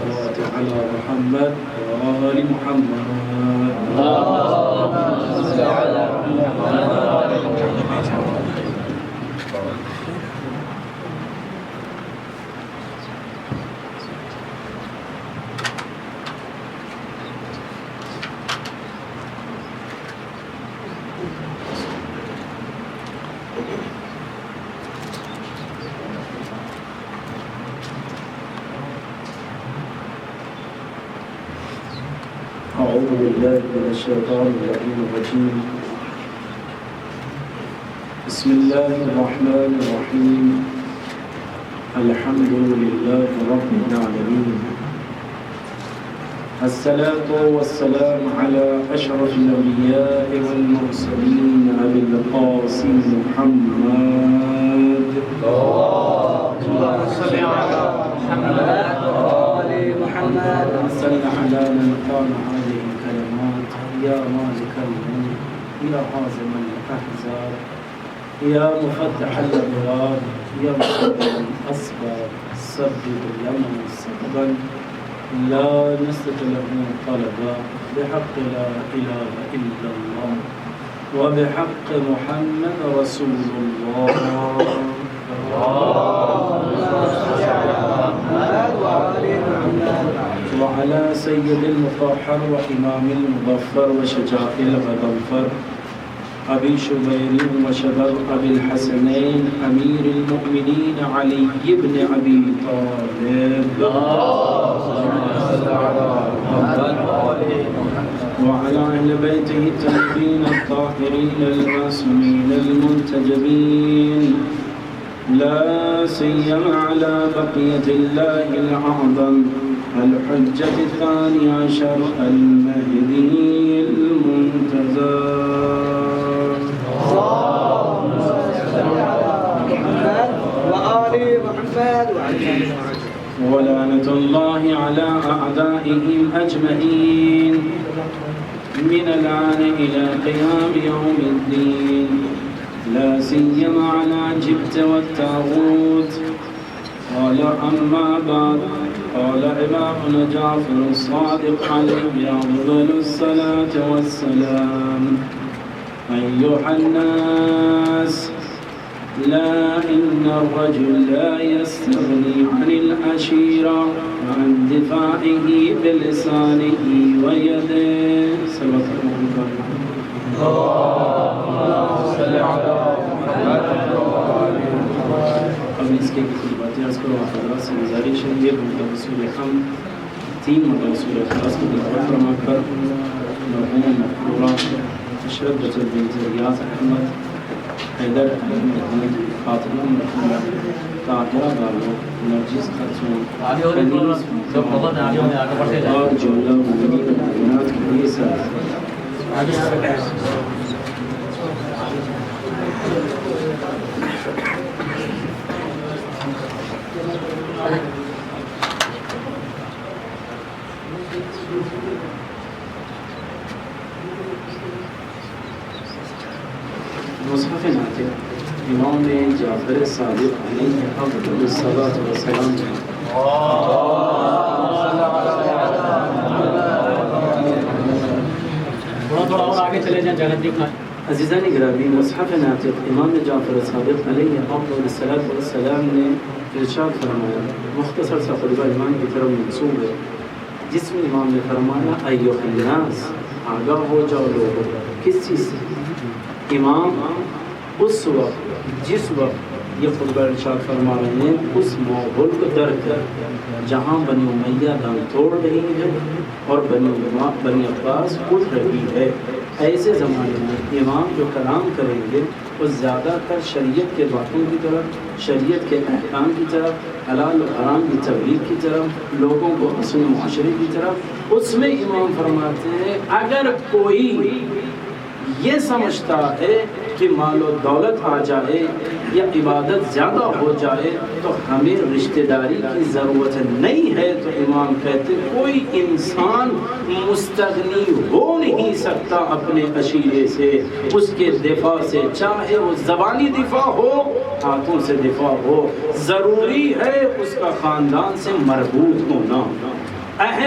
الصلاة على محمد وآل محمد. اللهم صل على محمد وآل محمد. أعوذ بالله من الشيطان الرجيم. بسم الله الرحمن الرحيم. الحمد لله رب العالمين. الصلاة والسلام على أشرف الأنبياء والمرسلين أبي القاسم محمد. اللهم صل على محمد وآل محمد. صل على من قال هذه الكلمات. يا مالك الملك يا هازم الأحزاب يا مفتح الأبواب يا مسبب الأسباب سبب لنا سببا لا نسلك له طلبا بحق لا إله إلا الله وبحق محمد رسول الله. وعلى سيد المطهر وإمام المظفر وشجاع الغضنفر أبي شبير وشبر أبي الحسنين أمير المؤمنين علي بن أبي طالب. وعلى أهل بيته الطيبين الطاهرين المعصومين المنتجبين لا سيما على بقية الله الأعظم الحجة الثاني عشر المهدي المنتظر. اللهم صل على محمد وآل محمد. ولعنة الله على أعدائهم أجمعين من الآن إلى قيام يوم الدين لا سيما على جبت والتاغوت. قال أما بعد قال إمامنا جعفر الصادق عليه أفضل الصلاة والسلام. أيها الناس لا إن الرجل لا يستغني عن العشيرة وعن دفاعه بلسانه ويده. اللهم صل على محمد وآل محمد. اب اس کے کچھ باتیں عرض کرو. حضرات سے گزارش ہے یہ رسول ہم تین رسول خاص کو دعوت فرما کر مرحوم مقبورہ اشرف بچت بنت ریاض احمد حیدر احمد خاتون مرحومہ طاہرہ بانو نرجس خاتون اور جملہ مومنین و مومنات کے لیے ساتھ مصحف ناطق امام جعفر صادق علیہ افضل الصلاۃ والسلام. تھوڑا اور آگے چلے جائیں جنت دیکھنا. عزیزان گرامی مصحف ناطق امام جعفر صادق علیہ افضل الصلاۃ والسلام نے ارشاد فرمایا. مختصر سا خطبہ امام کی طرف منسوب ہے جس میں امام نے فرمایا ایھا الناس آگاہ ہو جاؤ لوگوں. کس چیز سے؟ امام اس وقت جس وقت یہ خطبہ ارشاد فرما رہے ہیں اس ماحول کو درک کر جہاں بنی امیہ دم توڑ رہی ہے اور بنی عباس اٹھ رہی ہے. ایسے زمانے میں امام جو کلام کریں گے وہ زیادہ تر شریعت کے باتوں کی طرف، شریعت کے احکام کی طرف، حلال و حرام کی تبلیغ کی طرف، لوگوں کو حسن معاشرے کی طرف. اس میں امام فرماتے ہیں اگر کوئی یہ سمجھتا ہے کہ مال و دولت آ جائے یا عبادت زیادہ ہو جائے تو ہمیں رشتہ داری کی ضرورت نہیں ہے، تو امام کہتے کوئی انسان مستغنی ہو نہیں سکتا اپنے عشیرے سے، اس کے دفاع سے، چاہے وہ زبانی دفاع ہو، ہاتھوں سے دفاع ہو، ضروری ہے اس کا خاندان سے مربوط ہونا.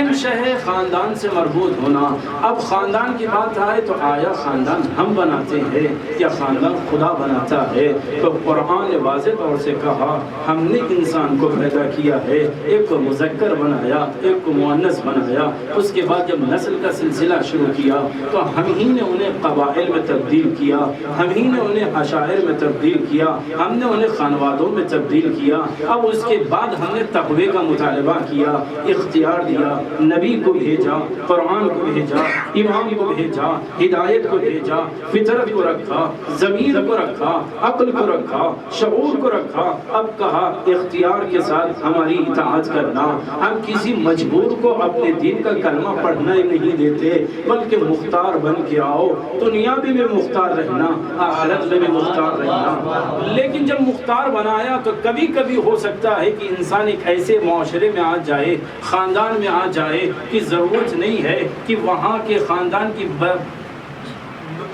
اہم شے ہے خاندان سے مربوط ہونا۔ اب خاندان کی بات آئے تو آیا خاندان ہم بناتے ہیں یا خاندان خدا بناتا ہے؟ تو قرآن نے واضح طور سے کہا ہم نے انسان کو پیدا کیا ہے، ایک کو مذکر بنایا، ایک کو مؤنث بنایا۔ اس کے بعد جب نسل کا سلسلہ شروع کیا تو ہم ہی نے انہیں قبائل میں تبدیل کیا، ہم ہی نے انہیں عشائر میں تبدیل کیا، ہم نے انہیں خانوادوں میں تبدیل کیا۔ اب اس کے بعد ہم نے تقوی کا مطالبہ کیا، اختیار دیا، نبی کو بھیجا، قرآن کو بھیجا، امام کو بھیجا، ہدایت کو بھیجا، فطرت کو رکھا، ضمیر کو رکھا، عقل کو رکھا، شعور کو رکھا۔ اب کہا اختیار کے ساتھ ہماری اطاعت کرنا۔ ہم کسی مجبور کو اپنے دین کا کلمہ پڑھنا ہی نہیں دیتے، بلکہ مختار بن کے آؤ، دنیا بھی میں مختار رہنا، آخرت میں بھی مختار رہنا۔ لیکن جب مختار بنایا تو کبھی کبھی ہو سکتا ہے کہ انسان ایک ایسے معاشرے میں آ جائے، خاندان میں آ جائے کہ ضرورت نہیں ہے کہ وہاں کے خاندان کی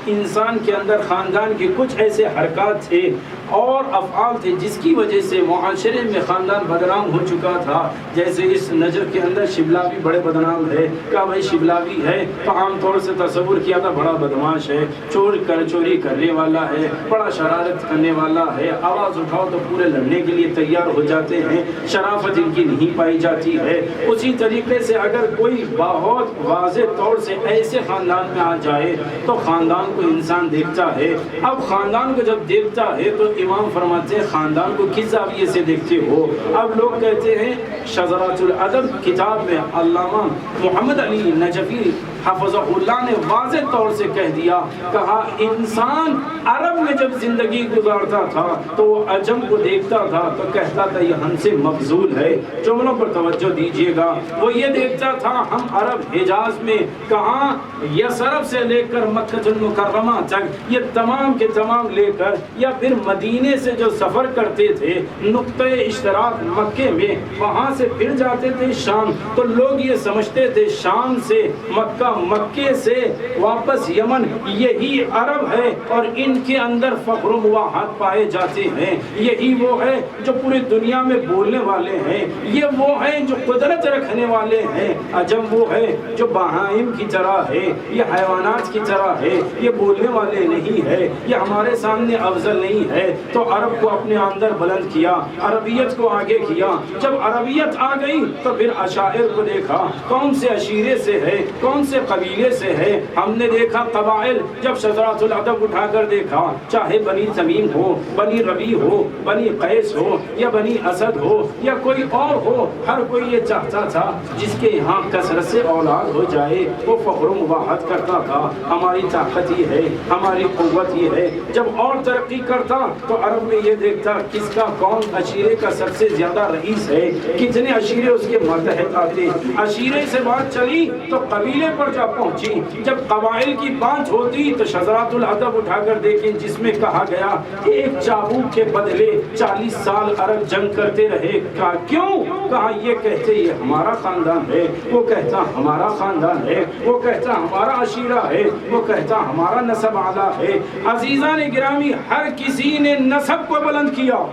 انسان کے اندر خاندان کے کچھ ایسے حرکات تھے اور افعال تھے جس کی وجہ سے معاشرے میں خاندان بدنام ہو چکا تھا۔ جیسے اس نجف کے اندر شبلاوی بڑے بدنام ہے، کہا بھائی شبلاوی ہے تو عام طور سے تصور کیا تھا بڑا بدماش ہے، چوری کرنے والا ہے، بڑا شرارت کرنے والا ہے، آواز اٹھاؤ تو پورے لڑنے کے لیے تیار ہو جاتے ہیں، شرافت ان کی نہیں پائی جاتی ہے۔ اسی طریقے سے اگر کوئی بہت واضح طور سے ایسے خاندان میں آ جائے تو خاندان کو انسان دیکھتا ہے۔ اب خاندان کو جب دیکھتا ہے تو امام فرماتے ہیں خاندان کو کس زاویے سے دیکھتے ہو؟ اب لوگ کہتے ہیں شذرات الادب کتاب میں علامہ محمد علی نجفی حفظہ اللہ نے واضح طور سے کہہ دیا، کہا انسان عرب میں جب زندگی گزارتا تھا تو وہ عجم کو دیکھتا تھا تو کہتا تھا یہ ہم سے مفضول ہے۔ جملوں پر توجہ دیجئے گا، وہ یہ دیکھتا تھا ہم عرب حجاز میں کہاں یثرب سے لے کر مکہ المکرمہ تک یہ تمام کے تمام لے کر یا پھر مدینے سے جو سفر کرتے تھے نقطہ اشتراک مکے میں، وہاں سے پھر جاتے تھے شام، تو لوگ یہ سمجھتے تھے شام سے مکہ، مکے سے واپس یمن، یہی عرب ہے اور ان کے اندر فخر و مواحات پائے جاتے ہیں، یہی وہ ہے جو پوری دنیا میں بولنے والے ہیں، یہ وہ ہیں جو قدرت رکھنے والے ہیں۔ عجم وہ ہے جو بہائم کی طرح ہے، یہ حیوانات کی طرح ہے، یہ بولنے والے نہیں ہے، یہ ہمارے سامنے افضل نہیں ہے۔ تو عرب کو اپنے اندر بلند کیا، عربیت کو آگے کیا۔ جب عربیت آ گئی تو پھر عشائر کو دیکھا، کون سے عشیرے سے ہے، کون سے قبیلے سے ہے۔ ہم نے دیکھا قبائل، جب شذرات الادب اٹھا کر دیکھا، چاہے بنی تمیم ہو، بنی ربیع ہو، بنی قیس ہو یا بنی اسد ہو یا کوئی اور ہو، ہر کوئی یہ چاہتا تھا جس کے یہاں کثرت سے اولاد ہو جائے وہ فخر و مباحت کرتا تھا، ہماری طاقت یہ ہے، ہماری قوت یہ ہے۔ جب اور ترقی کرتا تو عرب میں یہ دیکھتا کس کا کون عشیرے کا سب سے زیادہ رئیس ہے، کتنے عشیرے اس کے ماتحت آتے۔ عشیرے سے بات چلی تو قبیلے پر جا پہنچی، جب قبائل کی بات ہوتی تو شذرات الادب اٹھا کر دیکھیں جس میں کہا گیا ایک چابوک کے بدلے 40 سال عرب جنگ کرتے رہے۔ کہا کیوں؟ کہا یہ کہتے یہ ہمارا خاندان ہے، وہ کہتا ہمارا خاندان ہے، وہ کہتا ہمارا عشیرہ ہے، وہ کہتا ہمارا نسب اعلیٰ ہے۔ عزیزان گرامی، ہر کسی نے نسب کو بلند کیا،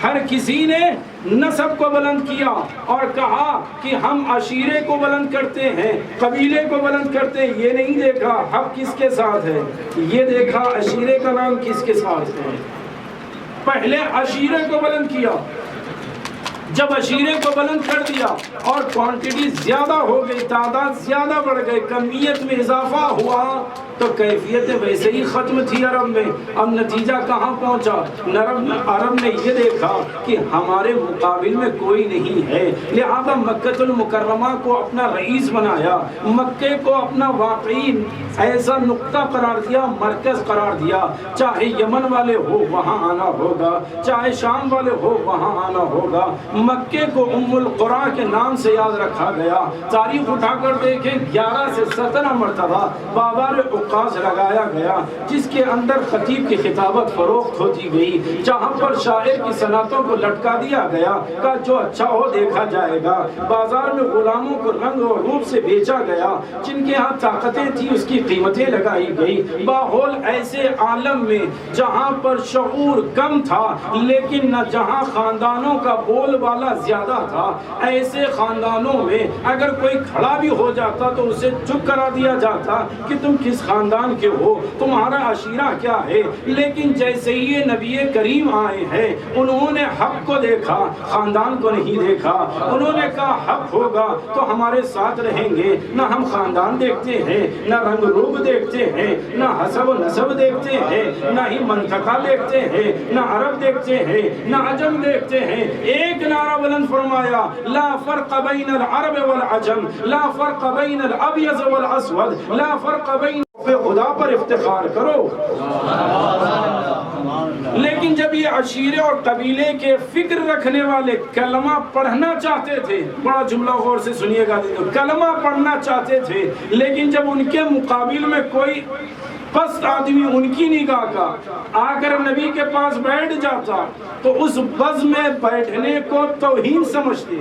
ہر کسی نے نسب کو بلند کیا اور کہا کہ ہم عشیرے کو بلند کرتے ہیں، قبیلے کو بلند کرتے ہیں۔ یہ نہیں دیکھا حق کس کے ساتھ ہے، یہ دیکھا عشیرے کا نام کس کے ساتھ ہے۔ پہلے عشیرے کو بلند کیا، جب عشیرے کو بلند کر دیا اور کوانٹٹی زیادہ ہو گئی، تعداد زیادہ بڑھ گئی، کمیت میں اضافہ ہوا تو کیفیتیں ویسے ہی ختم تھی عرب میں۔ اب نتیجہ کہاں پہنچا؟ عرب نے یہ دیکھا کہ ہمارے مقابل میں کوئی نہیں ہے، لہذا مکہ المکرمہ کو اپنا رئیس بنایا، مکے کو اپنا واقعی ایسا نقطہ قرار دیا، مرکز قرار دیا۔ چاہے یمن والے ہو وہاں آنا ہوگا، چاہے شام والے ہو وہاں آنا ہوگا۔ مکے کو ام القریٰ کے نام سے یاد رکھا گیا۔ تاریخ اٹھا کر دیکھیں 11 سے 17 مرتبہ بازار عکاظ لگایا گیا جس کے اندر خطیب کی خطابت فروخت ہوتی گئی، جہاں پر شاعر کی صنعتوں کو لٹکا دیا گیا کہ جو اچھا ہو دیکھا جائے گا۔ بازار میں غلاموں کو رنگ اور روپ سے بیچا گیا، جن کے ہاں طاقتیں تھی اس کی قیمتیں لگائی گئی۔ باحول ایسے عالم میں جہاں پر شعور کم تھا لیکن نہ جہاں خاندانوں کا بول والا زیادہ تھا. ایسے خاندانوں میں اگر کوئی کھڑا بھی ہو جاتا تو اسے چپ کرا دیا جاتا کہ تم کس خاندان کے ہو, تمہارا عشیرہ کیا ہے. لیکن جیسے ہی نبی کریم آئے ہیں انہوں نے حق کو دیکھا, خاندان کو نہیں دیکھا. انہوں نے کہا حق ہوگا تو ہمارے ساتھ رہیں گے. نہ ہم خاندان دیکھتے ہیں, نہ رنگ روپ دیکھتے ہیں, نہ حسب و نسب دیکھتے ہیں, نہ ہی منطقہ دیکھتے ہیں, نہ عرب دیکھتے ہیں, نہ عجم دیکھتے ہیں. ایک نعرہ بلند فرمایا, لا فرق بین العرب والعجم, لا فرق بین الابیض والاسود, لا فرق بین. خدا پر افتخار کرو. لیکن جب یہ عشیرے اور قبیلے کے فکر رکھنے والے کلمہ پڑھنا چاہتے تھے, بڑا جملہ غور سے سنیے گا, کلمہ پڑھنا چاہتے تھے, لیکن جب ان کے مقابل میں کوئی پست آدمی ان کی نگاہ کا آ کر نبی کے پاس بیٹھ جاتا تو اس بز میں بیٹھنے کو توہین سمجھتے.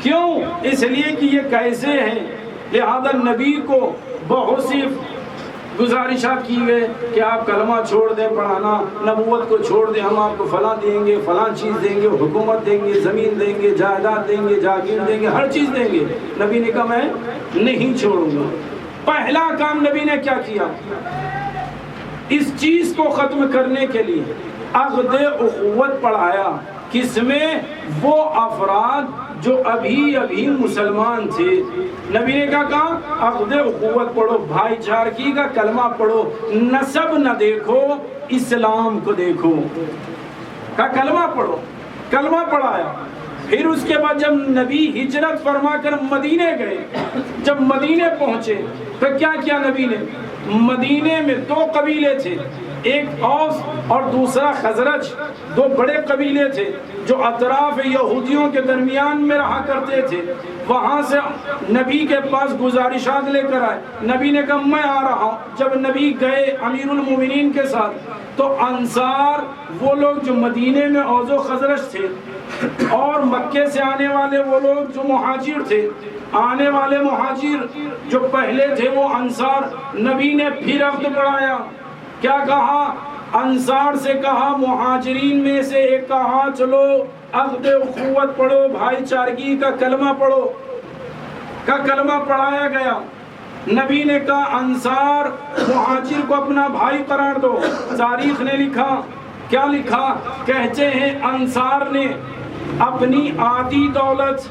کیوں؟ اس لیے کہ یہ کیسے ہیں. لہذا نبی کو بہت سی گزارشات کی گئے کہ آپ کلمہ چھوڑ دیں پڑھانا, نبوت کو چھوڑ دیں, ہم آپ کو فلاں دیں گے, فلاں چیز دیں گے, حکومت دیں گے, زمین دیں گے, جائیداد دیں گے, جاگیر دیں گے, ہر چیز دیں گے. نبی نے کہا میں نہیں چھوڑوں گا. پہلا کام نبی نے کیا کیا؟ اس چیز کو ختم کرنے کے لیے عقد اخوت پڑھایا. کس میں؟ وہ افراد جو ابھی مسلمان تھے. نبی نے کہا عقد اخوت پڑھو, بھائی چارگی کا کلمہ پڑھو, نسب نہ دیکھو, اسلام کو دیکھو. کا کلمہ پڑھو. کلمہ پڑھایا. پھر اس کے بعد جب نبی ہجرت فرما کر مدینے گئے, جب مدینے پہنچے تو کیا کیا نبی نے؟ مدینے میں دو قبیلے تھے, ایک اوس اور دوسرا خزرج, دو بڑے قبیلے تھے جو اطراف یہودیوں کے درمیان میں رہا کرتے تھے. وہاں سے نبی کے پاس گزارشات لے کر آئے. نبی نے کہا میں آ رہا ہوں. جب نبی گئے امیر المومنین کے ساتھ تو انصار وہ لوگ جو مدینے میں اوس و خزرج تھے اور مکے سے آنے والے وہ لوگ جو مہاجر تھے, آنے والے مہاجر جو پہلے تھے وہ انصار. نبی نے پھر عقد پڑھایا. کیا کہا؟ انصار سے کہا, مہاجرین میں سے ایک کہا چلو عقد اخوت پڑھو, بھائی چارگی کا کلمہ پڑھو. کا کلمہ پڑھایا گیا. نبی نے کہا انصار مہاجر کو اپنا بھائی قرار دو. تاریخ نے لکھا, کیا لکھا؟ کہتے ہیں انصار نے اپنی آدھی دولت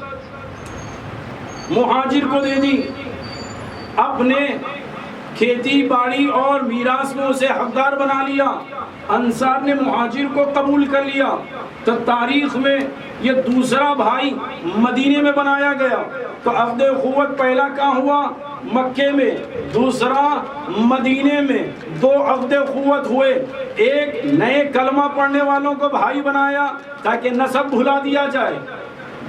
مہاجر کو دے دی, اپنے کھیتی باڑی اور میراث میں اسے حقدار بنا لیا. انصار نے مہاجر کو قبول کر لیا. تو تاریخ میں یہ دوسرا بھائی مدینے میں بنایا گیا. تو عقد اخوت پہلا کہاں ہوا؟ مکے میں, دوسرا مدینے میں. دو عقد اخوت ہوئے. ایک نئے کلمہ پڑھنے والوں کو بھائی بنایا تاکہ نسب بھلا دیا جائے,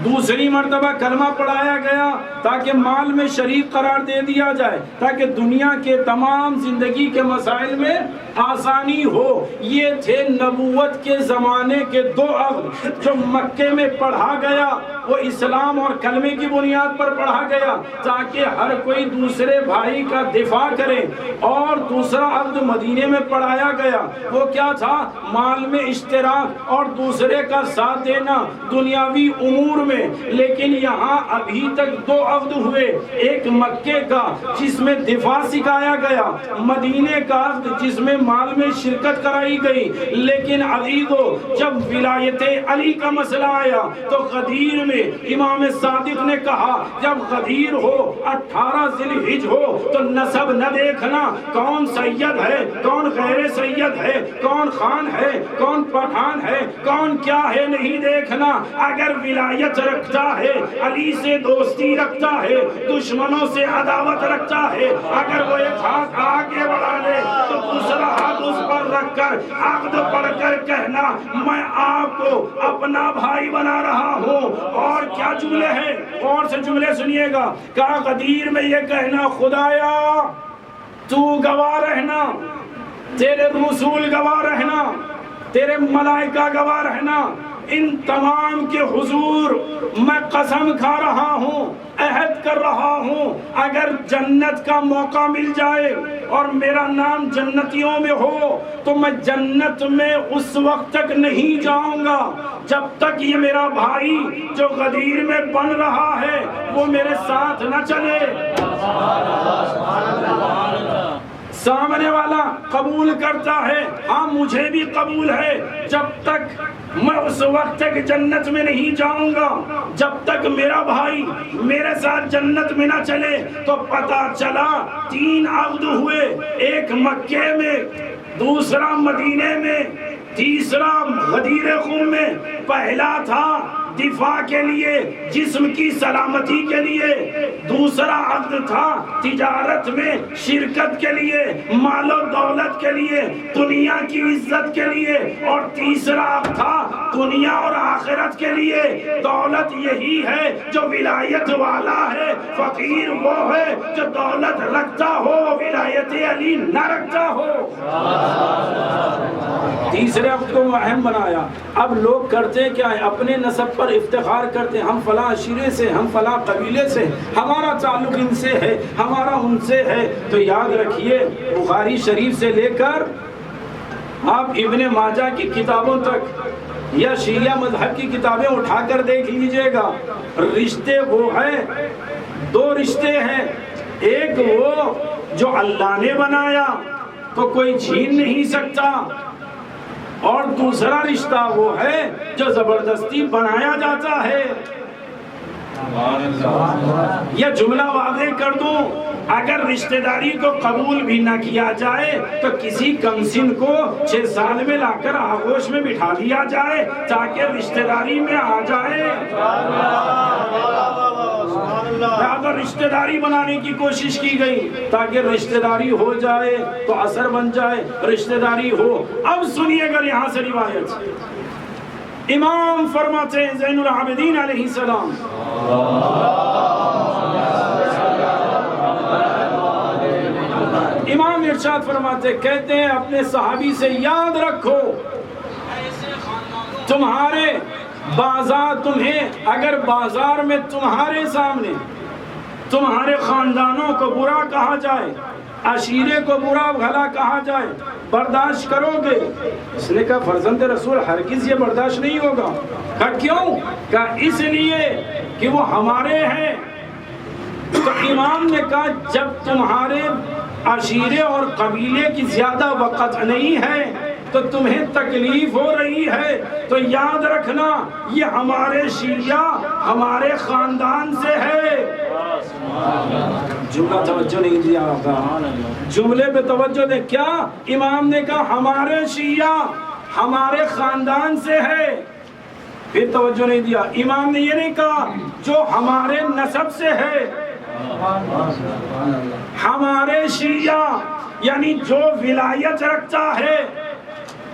دوسری مرتبہ کلمہ پڑھایا گیا تاکہ مال میں شریک قرار دے دیا جائے, تاکہ دنیا کے تمام زندگی کے مسائل میں آسانی ہو. یہ تھے نبوت کے زمانے کے دو عقد جو مکے میں پڑھا گیا. وہ اسلام اور کلمے کی بنیاد پر پڑھا گیا تاکہ ہر کوئی دوسرے بھائی کا دفاع کرے. اور دوسرا عقد مدینے میں پڑھایا گیا, وہ کیا تھا؟ مال میں اشتراک اور دوسرے کا ساتھ دینا دنیاوی امور میں. لیکن یہاں ابھی تک دو عقد ہوئے, ایک مکے کا جس میں دفاع سکھایا گیا, مدینے کا عقد جس میں مال میں شرکت کرائی گئی. لیکن عزیزو جب ولایت علی کا مسئلہ آیا تو غدیر میں امام صادق نے کہا جب غدیر ہو 18 ذی الحجہ ہو تو نسب نہ دیکھنا, کون سید ہے کون غیر سید ہے, کون خان ہے کون پٹھان ہے, کون کیا ہے نہیں دیکھنا. اگر ولایت رکھتا ہے علی سے دوستی رکھتا ہے, دشمنوں سے عداوت رکھتا ہے, اگر وہ ایک ہاتھ آگے بڑھا لے تو دوسرا ہاتھ اس پر رکھ کر عقد پڑھ کر کہنا میں آپ کو اپنا بھائی بنا رہا ہوں. اور کیا جملے ہیں, اور سے جملے سنیے گا. کہا غدیر میں یہ کہنا خدایا تو گواہ رہنا, تیرے رسول گواہ رہنا, تیرے ملائکہ گواہ رہنا, ان تمام کے حضور میں قسم کھا رہا ہوں اے عہد کر رہا ہوں اگر جنت کا موقع مل جائے اور میرا نام جنتیوں میں ہو تو میں جنت میں اس وقت تک نہیں جاؤں گا جب تک یہ میرا بھائی جو غدیر میں بن رہا ہے وہ میرے ساتھ نہ چلے۔ سامنے والا قبول کرتا ہے، ہاں مجھے بھی قبول ہے، جب تک میں اس وقت تک جنت میں نہیں جاؤں گا جب تک میرا بھائی میرے ساتھ جنت میں نہ چلے۔ تو پتہ چلا 3 عقد ہوئے، ایک مکے میں، دوسرا مدینے میں، تیسرا غدیر خم میں۔ پہلا تھا دفاع کے لیے، جسم کی سلامتی کے لیے، دوسرا عقد تھا تجارت میں شرکت کے لیے، مال و دولت کے لیے، دنیا کی عزت کے لیے، اور تیسرا عقد تھا دنیا اور آخرت کے لیے۔ دولت یہی ہے جو ولایت والا ہے، فقیر وہ ہے جو دولت رکھتا ہو ولایت علی نہ رکھتا ہو۔ تیسرے عقد کو اہم بنایا۔ اب لوگ کرتے کیا ہے؟ اپنے نسب پر افتخار کرتے، ہم فلاں عشیرے سے، ہم فلاں قبیلے سے، ہمارا تعلق ان سے ہے، ہمارا ان سے ہے۔ تو یاد رکھیے بخاری شریف سے لے کر آپ ابن ماجہ کی کتابوں تک یا شیعہ مذہب کی کتابیں اٹھا کر دیکھ لیجئے گا، رشتے وہ ہیں، 2 رشتے ہیں۔ ایک وہ جو اللہ نے بنایا تو کوئی چھین نہیں سکتا، اور دوسرا رشتہ وہ ہے جو زبردستی بنایا جاتا ہے۔ یہ جملہ واضح کر دوں، اگر رشتہ داری کو قبول بھی نہ کیا جائے تو کسی کمسن کو 6 سال میں لا کر آغوش میں بٹھا دیا جائے تاکہ رشتہ داری میں آ جائے۔ اگر رشتہ داری بنانے کی کوشش کی گئی تاکہ رشتہ داری ہو جائے تو اثر بن جائے، رشتہ داری ہو۔ اب سنیے گا یہاں سے روایت، امام فرماتے ہیں زین العابدین علیہ السلام، امام ارشاد فرماتے کہتے ہیں اپنے صحابی سے یاد رکھو تمہارے بازار، تمہیں اگر بازار میں تمہارے سامنے تمہارے خاندانوں کو برا کہا جائے، عشیرے کو برا بھلا کہا جائے، برداشت کرو گے؟ اس نے کہا فرزند رسول ہرگز یہ برداشت نہیں ہوگا۔ کہا کیوں؟ کہا اس لیے کہ وہ ہمارے ہیں۔ تو امام نے کہا جب تمہارے عشیرے اور قبیلے کی زیادہ وقت نہیں ہے تو تمہیں تکلیف ہو رہی ہے تو یاد رکھنا یہ ہمارے شیعہ ہمارے خاندان سے ہے۔ جملہ توجہ نہیں دیا ہوگا، جملے پہ توجہ دے۔ کیا امام نے کہا ہمارے شیعہ ہمارے خاندان سے ہے، پھر توجہ نہیں دیا۔ امام نے یہ نہیں کہا جو ہمارے نسب سے ہے، ہمارے شیعہ یعنی جو ولایت رکھتا ہے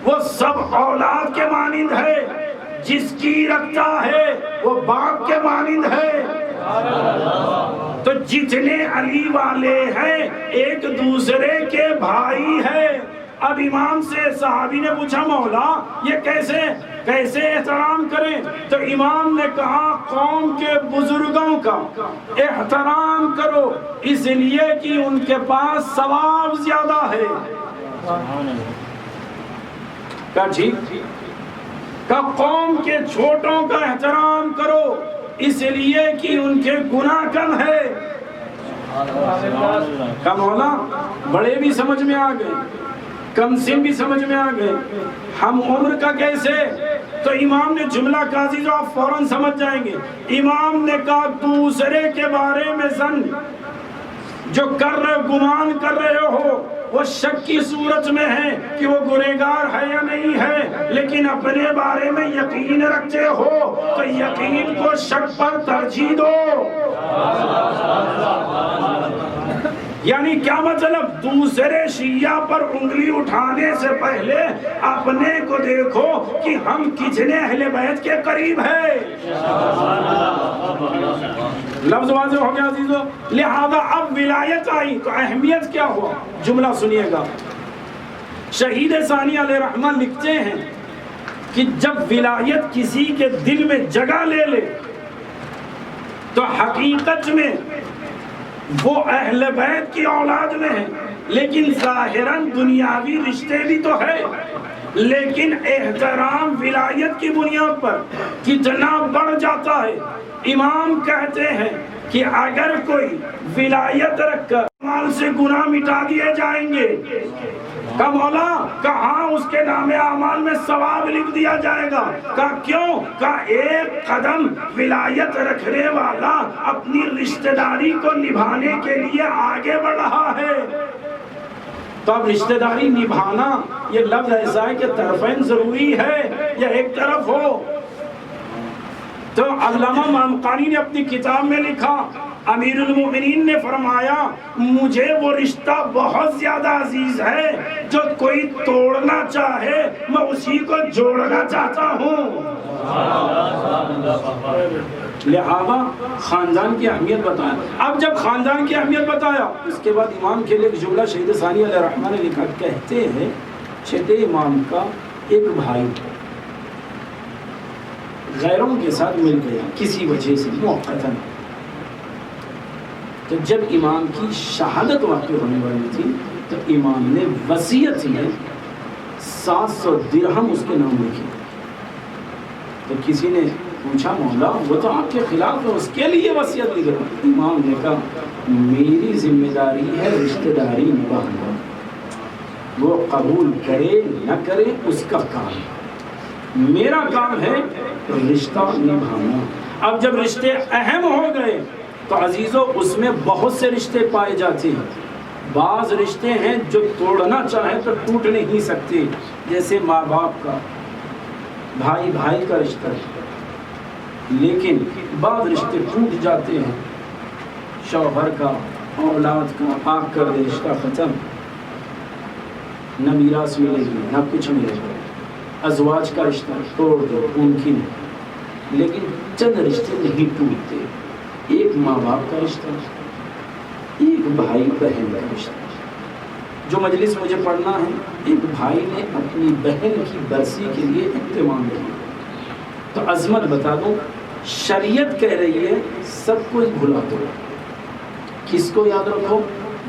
وہ سب اولاد کے مانند ہے، جس کی رکھتا ہے وہ باپ کے مانند ہے۔ تو جتنے علی والے ہیں ایک دوسرے کے بھائی ہیں۔ اب امام سے صحابی نے پوچھا مولا یہ کیسے احترام کریں؟ تو امام نے کہا قوم کے بزرگوں کا احترام کرو، اس لیے کہ ان کے پاس ثواب زیادہ ہے۔ کہا ٹھیک، کہا قوم کے چھوٹوں کا احترام کرو اس لیے کہ ان کے گناہ کم ہے۔ کہا مولا بڑے بھی سمجھ میں آ گئے، کم سن بھی سمجھ میں آ گئے، ہم عمر کا کیسے؟ تو امام نے جملہ قاضی جو آپ فوراً سمجھ جائیں گے، امام نے کہا دوسرے کے بارے میں ظن جو کر رہے گمان کر رہے ہو وہ شک کی صورت میں ہے کہ وہ گنہگار ہے یا نہیں ہے، لیکن اپنے بارے میں یقین رکھتے ہو تو یقین کو شک پر ترجیح دو۔ یعنی کیا مطلب؟ دوسرے شیعہ پر انگلی اٹھانے سے پہلے اپنے کو دیکھو کہ ہم کتنے اہل بیت کے قریب ہیں۔ لفظ واضح ہو گیا عزیزو؟ لہذا اب ولایت آئی تو اہمیت کیا ہوا؟ جملہ سنیے گا، شہید ثانی علیہ رحمہ لکھتے ہیں کہ جب ولایت کسی کے دل میں جگہ لے لے تو حقیقت میں وہ اہل بیت کی اولاد میں ہے، لیکن ظاہراً دنیاوی رشتے بھی تو ہے، لیکن احترام ولایت کی بنیاد پر کتنا بڑھ جاتا ہے۔ امام کہتے ہیں کہ اگر کوئی ولایت رکھ کر مال سے گناہ مٹا دیے جائیں گے، کہا مولا کہاں اس کے نام اعمال میں ثواب لکھ دیا جائے گا؟ کہا کیوں؟ کہا ایک قدم ولایت رکھنے والا اپنی رشتہ داری کو نبھانے کے لیے آگے بڑھ رہا ہے۔ تو اب رشتہ داری نبھانا یہ لفظ ایسا ہے کہ طرفین ضروری ہے یا ایک طرف ہو؟ تو علامہ مامقانی نے اپنی کتاب میں لکھا، امیر المومنین نے فرمایا مجھے وہ رشتہ بہت زیادہ عزیز ہے جو کوئی توڑنا چاہے میں اسی کو جوڑنا چاہتا ہوں۔ لہذا خاندان کی اہمیت بتایا۔ اب جب خاندان کی اہمیت بتایا، اس کے بعد امام کے لیے ایک جملہ شہید ثانی علیہ الرحمہ نے لکھا، کہتے ہیں چھٹے امام کا ایک بھائی غیروں کے ساتھ مل گیا کسی وجہ سے موقتاً، تو جب امام کی شہادت واقع ہونے والی تھی تو امام نے وصیت میں 700 درہم اس کے نام لکھی۔ تو کسی نے پوچھا مولا وہ تو آپ کے خلاف ہے، اس کے لیے وصیت لکھ رہا۔ امام نے کہا میری ذمہ داری ہے رشتہ داری نبھانا، وہ قبول کرے نہ کرے اس کا کام ہے، میرا کام ہے رشتہ نبھانا۔ اب جب رشتے اہم ہو گئے تو عزیزو اس میں بہت سے رشتے پائے جاتے ہیں۔ بعض رشتے ہیں جو توڑنا چاہے تو ٹوٹ نہیں سکتے، جیسے ماں باپ کا، بھائی بھائی کا رشتہ، لیکن بعض رشتے ٹوٹ جاتے ہیں، شوہر کا، اولاد کا، آگ کر دے رشتہ ختم، نہ میراث ملے گی نہ کچھ ملے گا، ازواج کا رشتہ توڑ دو ممکن ہے، لیکن چند رشتے نہیں ٹوٹتے، ایک ماں باپ کا رشتہ، ایک بھائی بہن کا رشتہ۔ جو مجلس مجھے پڑھنا ہے، ایک بھائی نے اپنی بہن کی برسی کے لیے اہتمام کیا، تو عظمت بتا دو، شریعت کہہ رہی ہے سب کچھ بھلا دو، کس کو یاد رکھو؟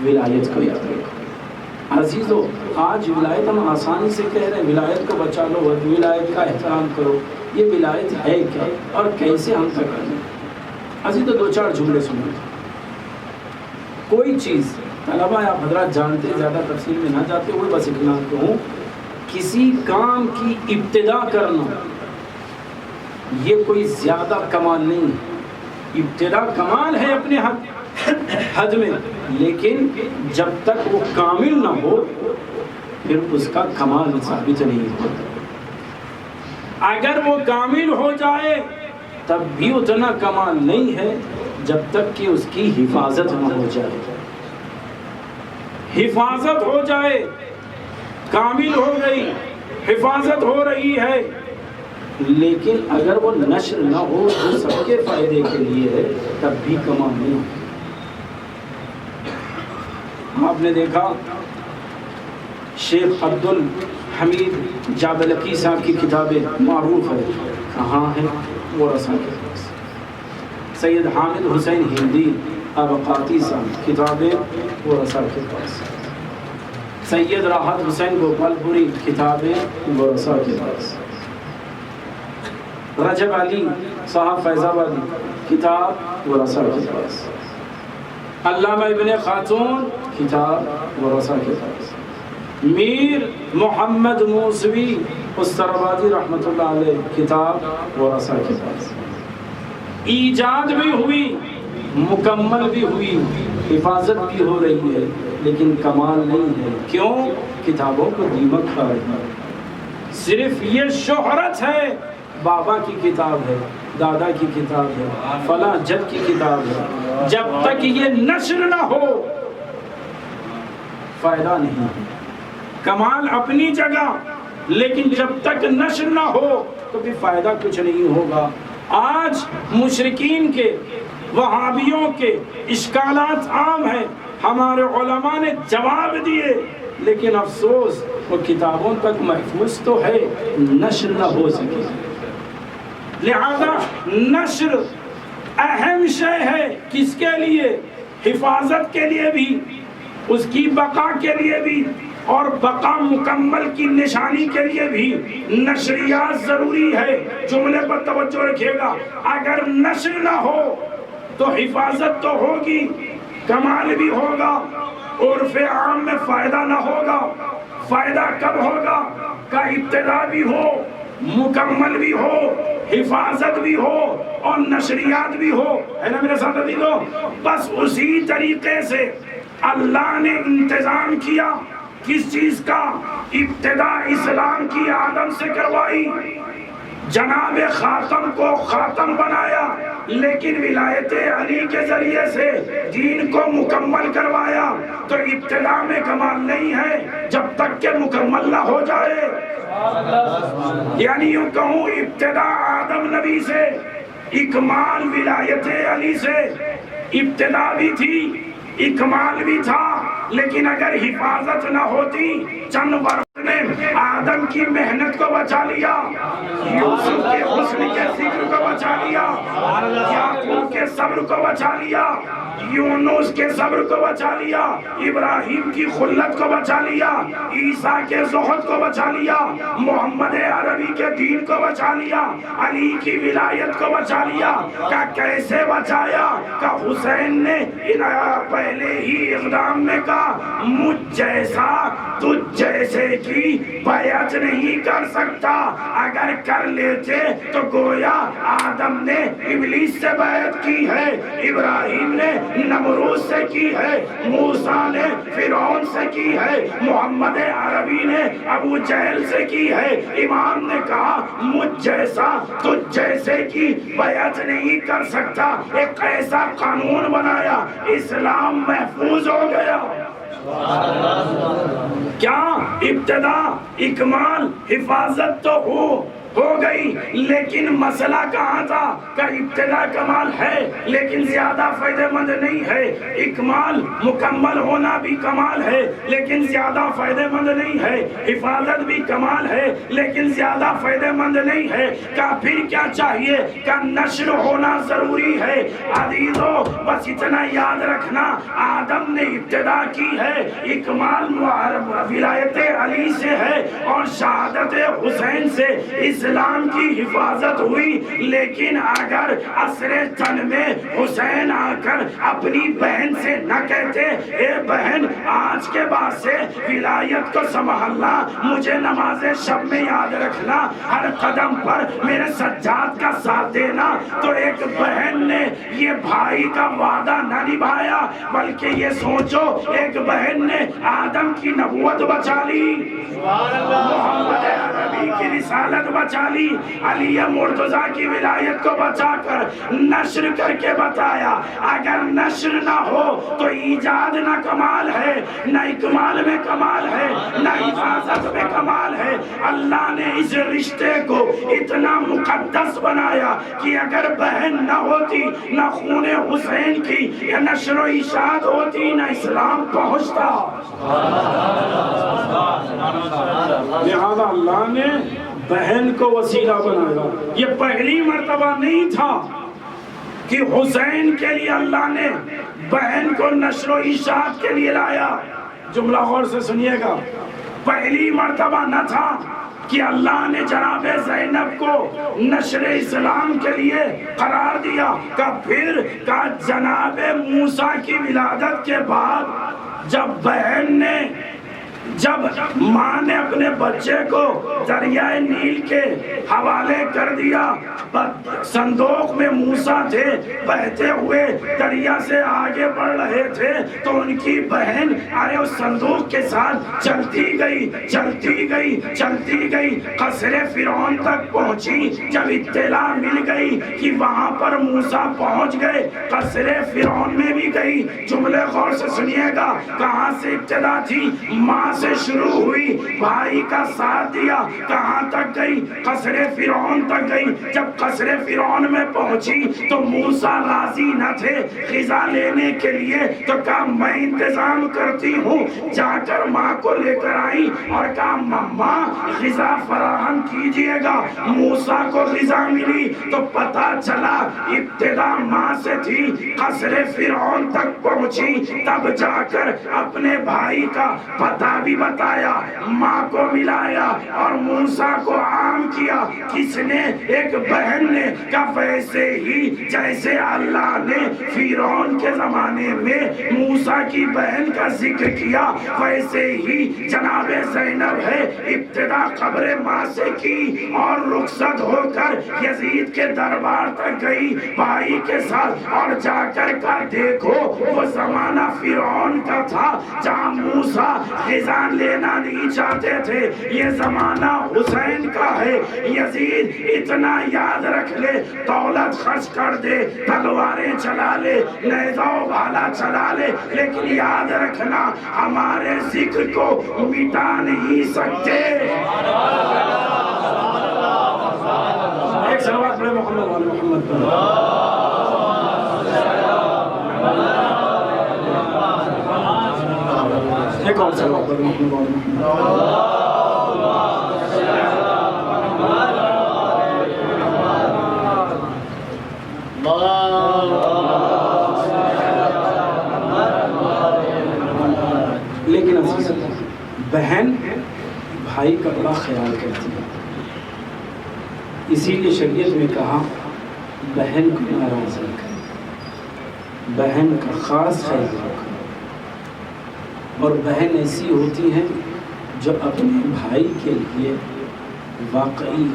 ولایت کو یاد رکھو۔ عزیزو آج ولایت ہم آسانی سے کہہ رہے ہیں ولایت کو بچا لو، ولایت کا احترام کرو، یہ ولایت ہے کیا اور کیسے ہم تک کریں؟ عزیزو دو چار جملے سنیں۔ کوئی چیز طلبہ یا حضرات جانتے، زیادہ تفصیل میں نہ جاتے ہوئے بس اتنا کہوں، کسی کام کی ابتدا کرنا یہ کوئی زیادہ کمال نہیں ہے، ابتدا کمال ہے اپنے حد میں، لیکن جب تک وہ کامل نہ ہو پھر اس کا کمال ثابت نہیں ہوتا۔ اگر وہ کامل ہو جائے تب بھی اتنا کمال نہیں ہے جب تک کہ اس کی حفاظت نہ ہو جائے۔ حفاظت ہو جائے، کامل ہو گئی، حفاظت ہو رہی ہے، لیکن اگر وہ نشر نہ ہو تو سب کے فائدے کے لیے ہے تب بھی کمال نہیں ہو۔ آپ نے دیکھا شیخ عبدالحمید جابلکی صاحب کی کتابیں معروف ہے، کہاں ہے؟ ورثہ کے پاس۔ سید حامد حسین ہندی ابقاتی صاحب کتابیں ورثہ کے پاس۔ سید راحت حسین گوپال پوری کتابیں ورثہ کے پاس۔ رجب علی صاحب فیض آبادی کتاب ورثہ کے پاس۔ علامہ ابن خاتون کتاب ورثہ کے پاس۔ میر محمد موسوی استرابادی رحمۃ اللہ علیہ کتاب ورثہ کے پاس۔ ایجاد بھی ہوئی، مکمل بھی ہوئی، حفاظت بھی ہو رہی ہے، لیکن کمال نہیں ہے۔ کیوں؟ کتابوں کو دیمک کھا رہی ہے۔ صرف یہ شہرت ہے، بابا کی کتاب ہے، دادا کی کتاب ہے، فلاں جد کی کتاب ہے، جب تک یہ نشر نہ ہو فائدہ نہیں ہے۔ کمال اپنی جگہ، لیکن جب تک نشر نہ ہو تو بھی فائدہ کچھ نہیں ہوگا۔ آج مشرکین کے، وہابیوں کے اشکالات عام ہیں، ہمارے علماء نے جواب دیے، لیکن افسوس وہ کتابوں تک محفوظ تو ہے، نشر نہ ہو سکے۔ لہذا نشر اہم شے ہے، کس کے لیے؟ حفاظت کے لیے بھی، اس کی بقا کے لیے بھی، اور بقا مکمل کی نشانی کے لیے بھی نشریات ضروری ہے۔ جملے پر توجہ رکھیے گا، اگر نشر نہ ہو تو حفاظت تو ہوگی، کمال بھی ہوگا، عرف عام میں فائدہ نہ ہوگا۔ فائدہ کب ہوگا؟ کا ابتدا بھی ہو، مکمل بھی ہو، حفاظت بھی ہو اور نشریات بھی ہو، ہے نا میرے ساتھ عزیزو؟ بس اسی طریقے سے اللہ نے انتظام کیا، کس چیز کا؟ ابتدا اسلام کی آدم سے کروائی، جناب خاتم کو خاتم بنایا، لیکن ولایت علی کے ذریعے سے دین کو مکمل کروایا۔ تو ابتدا میں کمال نہیں ہے جب تک کہ مکمل نہ ہو جائے۔ یعنی یوں کہوں، ابتدا آدم نبی سے، اکمال ولایت علی سے۔ ابتدا بھی تھی، اکمال بھی تھا، لیکن اگر حفاظت نہ ہوتی، چند برس نے آدم کی محنت کو بچا لیا، یوسف کے حسن کے ذکر کو بچا لیا، یعقوب کے صبر کو بچا لیا، یونس کے صبر کو بچا لیا، ابراہیم کی خلت کو بچا لیا، عیسیٰ کے زہد کو بچا لیا، محمد عربی کے دین کو بچا لیا، علی کی ولایت کو بچا لیا۔ کہ کیسے بچایا؟ کہ حسین نے پہلے ہی اقدام میں کہا، مجھ جیسا تجھ جیسے کی بیعت نہیں کر سکتا، اگر کر لیتے تو گویا آدم نے ابلیس سے بیعت کی ہے، ابراہیم نے نمرود سے کی ہے، موسیٰ نے فرعون سے کی ہے، محمد عربی نے ابو جہل سے کی ہے۔ امام نے کہا، مجھ جیسا تجھ جیسے کی بیعت نہیں کر سکتا۔ ایک ایسا قانون بنایا، اسلام محفوظ ہو گیا۔ کیا؟ ابتدا، اکمال، حفاظت تو ہو گئی، لیکن مسئلہ کہاں تھا؟ کہ ابتدا کمال ہے لیکن زیادہ فائدہ مند نہیں ہے، اکمال مکمل ہونا بھی کمال ہے لیکن زیادہ فائدہ مند نہیں ہے، حفاظت بھی کمال ہے لیکن زیادہ فائدہ مند نہیں ہے۔ کہ پھر کیا چاہیے؟ کہ نشر ہونا ضروری ہے۔ عزیزو، بس اتنا یاد رکھنا، آدم نے ابتدا کی ہے، اکمال ولایت علی سے ہے اور شہادت حسین سے اسلام کی حفاظت ہوئی، لیکن اگر عصر تن میں حسین آ کر اپنی بہن سے نہ کہتے، اے بہن آج کے بعد سے ولایت کو سنبھالنا، مجھے نماز شب میں یاد رکھنا، ہر قدم پر میرے سجاد کا ساتھ دینا، تو ایک بہن نے یہ بھائی کا وعدہ نہ نبھایا، بلکہ یہ سوچو ایک بہن نے آدم کی نبوت بچا لی، محمد عربی کی رسالت بچا لی، علی مرتضیٰ کی ولایت کو بچا کر نشر کر کے بتایا۔ اگر نشر نہ ہو تو ایجاد نہ کمال ہے، نہ اکمال میں کمال ہے، نہ حفاظت میں کمال ہے۔ اللہ نے اس رشتے کو اتنا مقدس بنایا کہ اگر بہن نہ ہوتی، نہ خون حسین کی یا نشر و اشاعت ہوتی، نہ اسلام پہنچتا۔ لہذا اللہ نے بہن کو وسیلہ بنایا۔ یہ پہلی مرتبہ نہیں تھا کہ حسین کے لیے اللہ نے بہن کو نشر و اشاعت کے لیے لایا۔ جملہ غور سے سنیے گا، پہلی مرتبہ نہ تھا کہ اللہ نے جناب زینب کو نشر اسلام کے لیے قرار دیا، کہ پھر کہ جناب موسیٰ کی ولادت کے بعد جب ماں نے اپنے بچے کو دریائے نیل کے حوالے کر دیا، صندوق میں موسیٰ تھے، بہتے ہوئے دریا سے آگے بڑھ رہے تھے، تو ان کی بہن اس صندوق کے ساتھ چلتی گئی قصر فرعون تک پہنچی۔ جب اطلاع مل گئی کہ وہاں پر موسیٰ پہنچ گئے، قصر فرعون میں بھی گئی۔ جملے غور سے سنیے گا، کہاں سے ابتدا تھی؟ ماں وہاں سے شروع ہوئی، بھائی کا ساتھ دیا، کہاں تک گئی؟ قصر فرعون تک گئی۔ جب قصر فرعون میں پہنچی تو موسیٰ راضی نہ تھے غذا لینے کے لیے، تو کہا میں انتظام کرتی ہوں۔ جا کر ماں کو لے کر آئی اور کہا ماں غذا فراہم کیجئے گا۔ موسیٰ کو غذا ملی تو پتہ چلا ابتدا ماں سے تھی، قصر فرعون تک پہنچی، تب جا کر اپنے بھائی کا پتہ بھی بتایا، ماں کو ملایا اور موسیٰ کو عام کیا۔ کس نے؟ ایک بہن نے کہا ویسے ہی جیسے اللہ نے فرعون کے زمانے میں موسیٰ کی بہن کا ذکر کیا، ویسے ہی جناب زینب ہے ابتدا قبر ماں سے کی اور رخصت ہو کر یزید کے دربار تک گئی بھائی کے ساتھ، اور جا کر کہا دیکھو وہ زمانہ فرعون کا تھا جہاں موسیٰ غذا لینا نہیں چاہتے تھے، یہ زمانہ حسین کا ہے۔ یزید اتنا یاد رکھ لے، دولت خرچ کر دے، تلواریں چلا لے، نیزہ و بھالا چلا لے، لیکن یاد رکھنا ہمارے ذکر کو مٹا نہیں سکتے۔ ایک صلوات پڑھے محمد و محمد پر۔ ایک اور صلوات پڑھے محمد و محمد۔ لیکن عزیز بہن بھائی کا بڑا خیال کرتی ہے، اسی لیے شریعت میں کہا بہن کو ناراض نہ کریں، بہن کا خاص خیال رکھو۔ اور بہن ایسی ہوتی ہیں جو اپنے بھائی کے لیے واقعی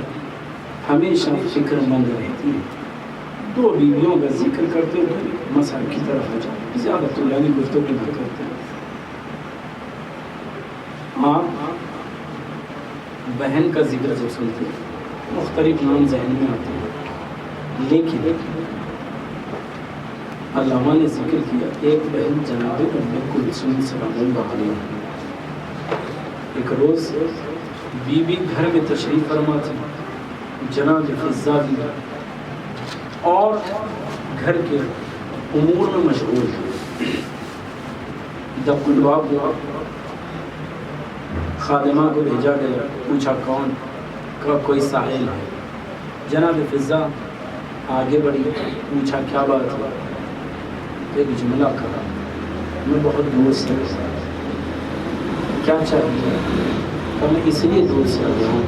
ہمیشہ فکر مند رہتی ہیں۔ دو بیویوں کا ذکر کرتے ہوئے مسائل کی طرف ہو جائے، زیادہ طولانی گفتگو نہ کرتے ہیں۔ آپ بہن کا ذکر جب سنتے ہیں مختلف نام ذہن میں آتے ہیں، لیکن علامہ نے ذکر کیا ایک بہن جناب ام کلثوم سلام اللہ علیہ۔ ایک روز بی بی گھر میں تشریف فرما تھی، جناب فضہ بھی اور گھر کے امور میں مشغول تھے۔ جب الباب ہوا خادمہ کو بھیجا گیا، پوچھا کون؟ کہا کوئی سائل ہے۔ جناب فضہ آگے بڑھی، پوچھا کیا بات ہے؟ ایک جملہ کہا میں بہت دور سے، کیا چاہیے؟ کہ میں اس لیے دور سے آیا ہوں،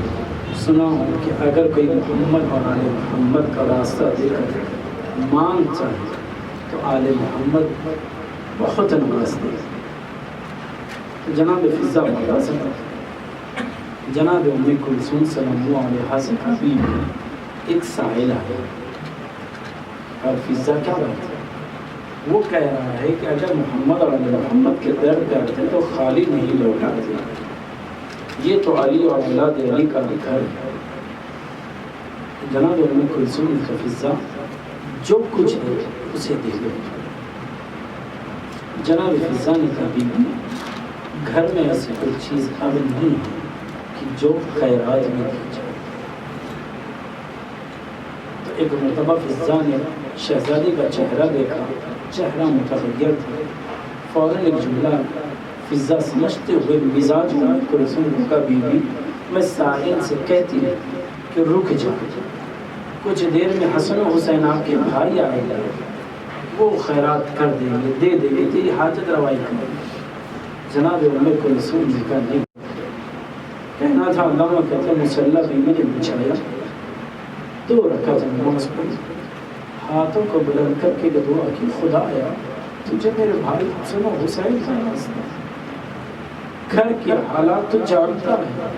سنا ہوں کہ اگر کوئی محمد اور آل محمد کا راستہ دے کر مانگ چاہے تو آل محمد بہت نوازتے ہیں۔ جناب فضہ بتا سکتا، جناب ام کلثوم سلام اللہ علیہ سے کبھی ایک سائل ہے، اور فضہ کیا بات ہے؟ وہ کہہ رہا ہے کہ اگر محمد اور آل محمد کے در کرتے تو خالی نہیں لوٹاتے، یہ تو علی اور اولاد علی کا گھر ہے۔ جناب ام کلثوم کا فضہ جو کچھ ہے اسے دے دو۔ جناب فضہ نے کہا بی گھر میں ایسی کوئی چیز اب نہیں ہے کہ جو خیرات میں دی جائے۔ تو ایک مرتبہ فضہ نے شہزادی کا چہرہ دیکھا، چہرہ متغیر تھا، فوراً ایک جملہ فضہ سمجھتے ہوئے مزاج ام کلثوم کا بی میں سائل سے کہتی ہے کہ رک جا، کچھ دیر میں حسن و حسین آپ کے بھائی آئے گا، وہ خیرات کر دیں گے، دے دیں گے، تیری حاجت روائی کر دیں گے۔ جناب ام کلثوم نے کہا نہیں، کہنا تھا علامہ کہتے ہیں مسلح بیوی نے بچھایا، 2 رکعت نماز پڑھی، ہاتھوں کو بلند کر کے دعا کی خدایا تجھے میرے بھائی حسن و حسین کا راستہ، گھر کے حالات تو جانتا ہے،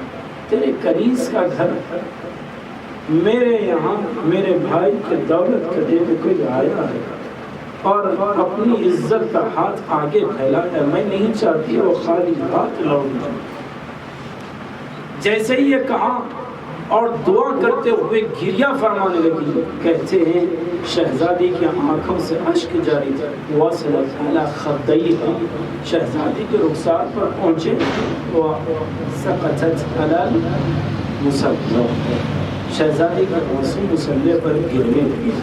تیرے کنیز کا گھر، میرے یہاں میرے بھائی کے دولت کا دے کے کوئی آیا ہے اور اپنی عزت کا ہاتھ آگے پھیلا ہے، میں نہیں چاہتی وہ خالی ہاتھ لوٹ جائے۔ جیسے ہی یہ کہا اور دعا کرتے ہوئے گریہ فرمانے لگی. کہتے ہیں شہزادی کی آنکھوں سے اشک جاری تھا. وصلت علی خدیہا، شہزادی کے رخسار پر پہنچے. وسقطت علی المصلی، شہزادی کے آنسو مصلی پر گرنے لگے.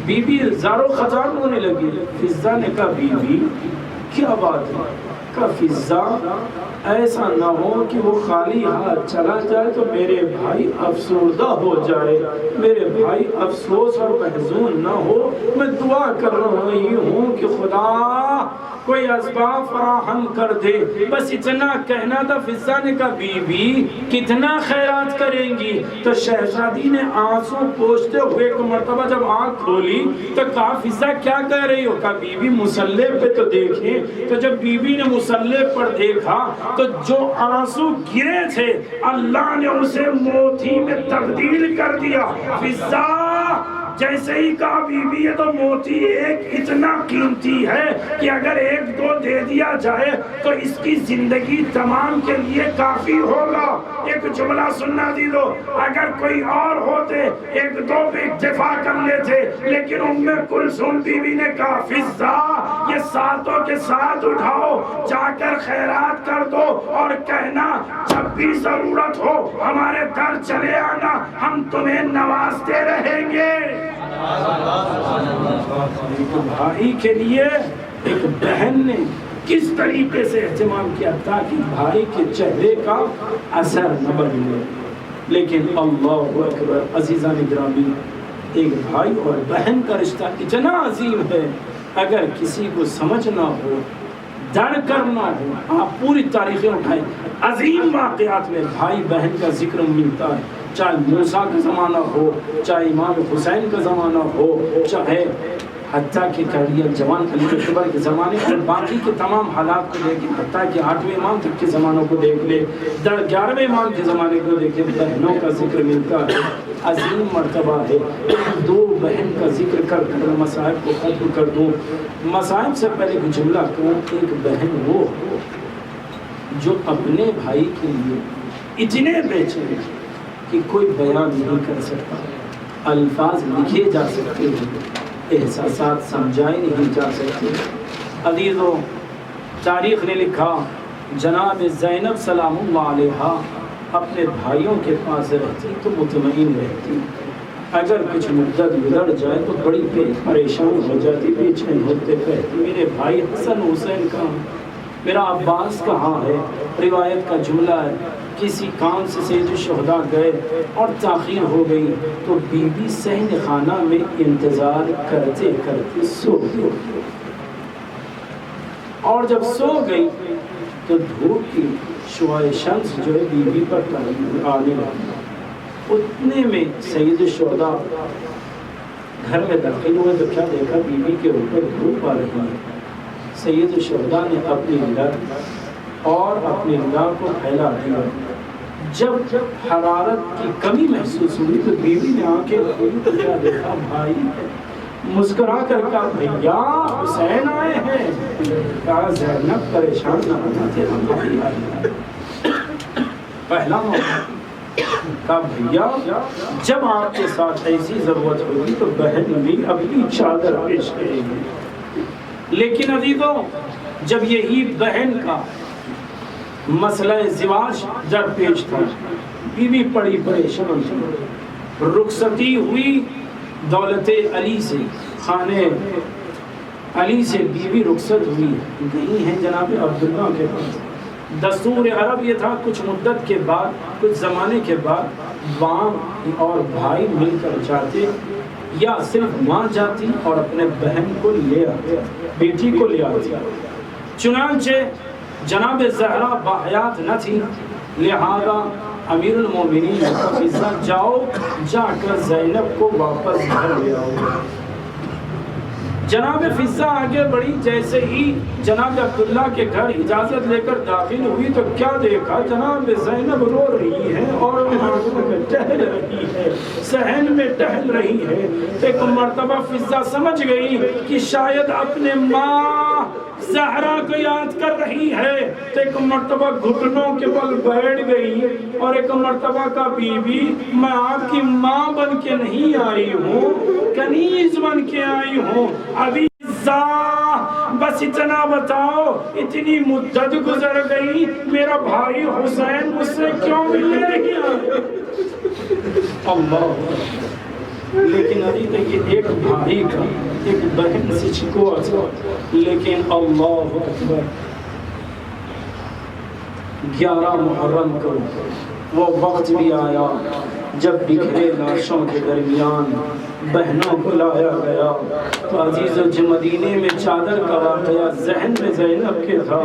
بی بی زارو خطار رونے لگی. فضہ نے کہا بی بی کیا بات ہے؟ کہا فضہ ایسا نہ ہو کہ وہ خالی ہاتھ چلا جائے تو میرے بھائی افسردہ ہو جائے، میرے بھائی افسوس اور محزون نہ ہو. میں دعا کر رہی ہوں کہ خدا کوئی اسباب فراہم کر دے. بس اتنا کہنا تھا. فضہ نے کہا بی بی کتنا خیرات کریں گی؟ تو شہزادی نے آنسو پوچھتے ہوئے ایک مرتبہ جب آنکھ کھولی تو کہا فضہ کیا کہہ رہی ہو؟ کہا بی بی مصلی پہ تو دیکھیں. تو جب بی بی نے مصلی پر دیکھا تو جو آنسو گرے تھے اللہ نے اسے موتی میں تبدیل کر دیا. فضہ جیسے ہی کہا بی بی یہ تو موتی ایک اتنا قیمتی ہے کہ اگر ایک دو دے دیا جائے تو اس کی زندگی تمام کے لیے کافی ہوگا. ایک جملہ سننا دی دو، اگر کوئی اور ہوتے ایک دو پہ اکتفا کر لیتے، لیکن ام کلثوم بی بی نے کہا فضہ یہ ساتوں کے ساتھ اٹھاؤ، جا کر خیرات کر دو اور کہنا جب بھی ضرورت ہو ہمارے گھر چلے آنا، ہم تمہیں نوازتے رہیں گے. بھائی کے لیے ایک بہن نے کس طریقے سے اہتمام کیا تاکہ بھائی کے چہرے کا اثر نہ بدلے. لیکن اللہ اکبر عزیزان گرامی، ایک بھائی اور بہن کا رشتہ اتنا عظیم ہے، اگر کسی کو سمجھنا ہو، ڈر کرنا ہو، آپ پوری تاریخیں اٹھائیں. عظیم واقعات میں بھائی بہن کا ذکر ملتا ہے، چاہے موسیٰ کا زمانہ ہو، چاہے امام حسین کا زمانہ ہو، چاہے حتیٰ کہ کہہ جوان علی اکبر کے زمانے اور باقی کے تمام حالات کو دیکھیں، حتیٰ کہ 8ویں امام تک کے زمانوں کو دیکھ لے، 11ویں امام کے زمانے کو دیکھیں، بہنوں کا ذکر ملتا ہے. عظیم مرتبہ ہے. دو بہن کا ذکر کر کر مصائب کو ختم کر دوں. مصائب سے پہلے ایک جملہ کہوں، ایک بہن وہ جو اپنے بھائی کے لیے اتنے بے چین کہ کوئی بیان نہیں کر سکتا، الفاظ لکھے جا سکتے ہیں، احساسات سمجھائے نہیں جا سکتے. عزیزوں، تاریخ نے لکھا جناب زینب سلام اللہ علیہا اپنے بھائیوں کے پاس رہتی تو مطمئن رہتی، اگر کچھ مدت گزر جائے تو بڑی پریشان ہو جاتی، بے چین ہوتے رہتی میرے بھائی حسن حسین کہاں، میرا عباس کہاں ہے. روایت کا جملہ ہے کسی کام سے سید الشہداء گئے اور تاخیر ہو گئی تو بی بی صحن خانہ میں انتظار کرتے کرتے سو گئی، اور جب سو گئی تو دھوپ کی شعاع شمس جو ہے بی بی پر آنے لگی. اتنے میں سید الشہداء گھر میں داخل ہوئے تو کیا دیکھا بی بی کے اوپر دھوپ آ رہی ہے. سید الشہداء نے اپنی لٹ اور اپنی نگاہ کو پھیلا دیا. جب حرارت کی کمی محسوس ہوئی تو بیوی نے آنکھیں کھولی تو کیا دیکھا بھائی مسکرا کر کہا بھیا حسین آئے ہیں. کہا زینب پریشان نہ ہونا تیرا بھائی آئے. پہلا موقع کہا بھیا جب آپ کے ساتھ ایسی ضرورت ہوگی تو بہن بھی اپنی چادر پیش کرے گی. لیکن عزیزوں جب یہی بہن کا مسئلہ زواج درپیش تھا بیوی پڑی پریشان، رخصتی ہوئی دولت علی سے، خانے علی سے بیوی رخصت ہوئی، گئی ہیں جناب عبداللہ کے پاس. دستور عرب یہ تھا کچھ مدت کے بعد، کچھ زمانے کے بعد ماں اور بھائی مل کر جاتے یا صرف ماں جاتی اور اپنے بہن کو لے آتی، بیٹی کو لے آتی. چنانچہ جناب زہرا باحیات نہ تھی، لہذا امیر المومنین فضہ جاؤ جا کر زینب کو واپس گھر لے آؤ. جناب فضہ آگے بڑھی، جیسے ہی جناب عبداللہ کے گھر اجازت لے کر داخل ہوئی تو کیا دیکھا جناب زینب رو رہی ہے اور ٹہل رہی ہے، صحن میں ٹہل رہی ہے. ایک مرتبہ فضہ سمجھ گئی کہ شاید اپنے ماں زہرا کو یاد کر رہی ہے تو ایک مرتبہ گھٹنوں کے بل بیٹھ گئی اور ایک مرتبہ کا بی بی میں آپ کی ماں بن کے نہیں آئی ہوں، کنیز بن کے آئی ہوں، ابھی بس اتنا بتاؤ اتنی مدت گزر گئی میرا بھائی حسین مجھ سے کیوں ملنے نہیں آئے؟ اللہ، لیکن ابھی تک ایک بھائی کا ایک بہن سے شکوا تھا، لیکن اللہ اکبر 11 محرم کو وہ وقت بھی آیا جب بکھرے لاشوں کے درمیان بہنوں کو لایا گیا تو عزیز جو مدینے میں چادر کا واقعہ ذہن میں زینب کے تھا،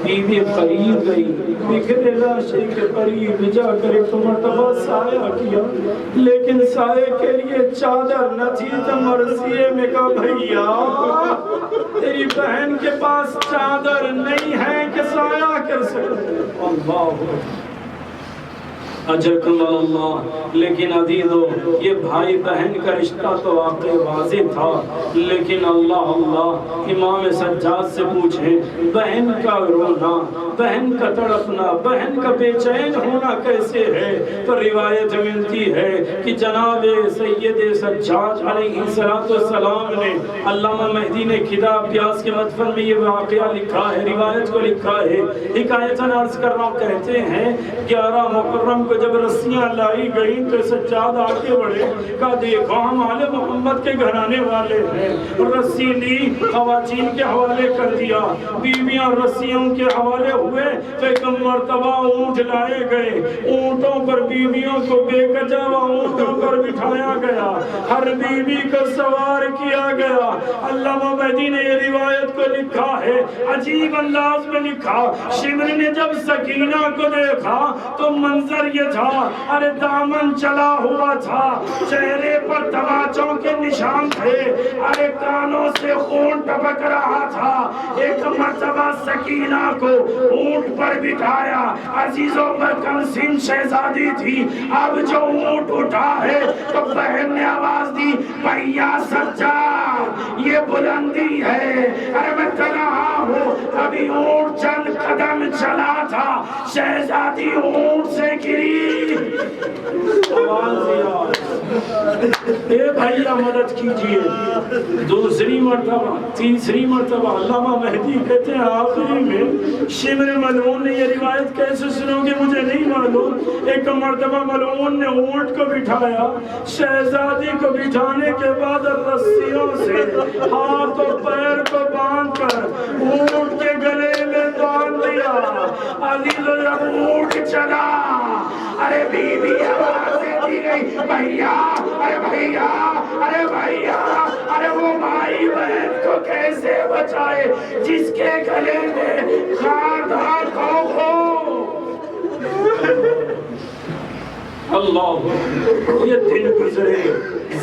بی بی قریب گئی، بکھرے لاشے کے قریب جا کر ایک مرتبہ سایہ کیا، لیکن سائے کے لیے چادر نہ تھی تو مرثیے میں کہا بھیا تیری بہن کے پاس چادر نہیں ہے کہ سایہ کر سکتے۔ اللہ اجرکم اللہ، لیکن عزیزو یہ بھائی بہن کا رشتہ تو واقع واضح تھا، لیکن اللہ اللہ امام سجاد سے پوچھیں بہن کا رونا، بہن کا تڑپنا، بہن کا بے چین ہونا کیسے ہے؟ تو روایت ملتی ہے کہ جناب سید سجاد علیہ السلام نے علامہ مہدی نے کتاب پیاس کے مدفن میں یہ واقعہ لکھا ہے، روایت کو لکھا ہے، حکایتاً عرض کر رہا ہوں، کہتے ہیں 11 محرم کو جب رسیاں لائی گئیں تو سجاد آگے بڑھے، کہا دیکھو ہم آل محمد کے گھرانے والے ہیں، رسی لی خواتین کے حوالے کر دیا، بیویاں رسیوں کے حوالے ہوئے تو ایک مرتبہ اونٹ لائے گئے، اونٹوں پر بیویوں کو بے کجاوا اونٹوں پر بٹھایا گیا، ہر بیوی کو سوار کیا گیا۔ علامہ مہدی نے یہ روایت کو لکھا ہے، عجیب انداز میں لکھا، شمر نے جب سکینہ کو دیکھا تو منظر یہ تھا، ارے دامن چلا ہوا تھا، چہرے پر تماچوں کے نشان تھے، ارے کانوں سے خون ٹپک رہا تھا۔ ایک مرتبہ سکینہ کو اونٹ پر بٹھایا، عزیزوں پر کمسن شہزادی تھی، اب جو اونٹ اٹھا ہے تو بہن نے آواز دی بھیا سجاد یہ بلندی ہے، ارے میں تنہا ہوں، ابھی اونٹ چند قدم چلا تھا، شہزادی اونٹ سے گری، آواز دیا اے بھیا مدد کیجئے۔ دوسری مرتبہ، تیسری مرتبہ، علامہ مہدی کہتے ہیں آخری میں شمر ملعون نے یہ روایت کیسے سنو گے مجھے نہیں معلوم، ایک مرتبہ ملعون نے اونٹ کو بٹھایا، شہزادی کو بٹھانے کے بعد رسیوں سے ہاتھ اور پیر کو باندھ کر اونٹ کے گلے میں باندھ دیا۔ عزیز جب اونٹ چلا، ارے بی بی آوازیں دی گئی بھیا، ارے بھیا، ارے بھیا، ارے وہ بھائی بہن کو کیسے بچائے جس کے گلے میں خاردار خوف ہو۔ اللہ، یہ دن گزرے،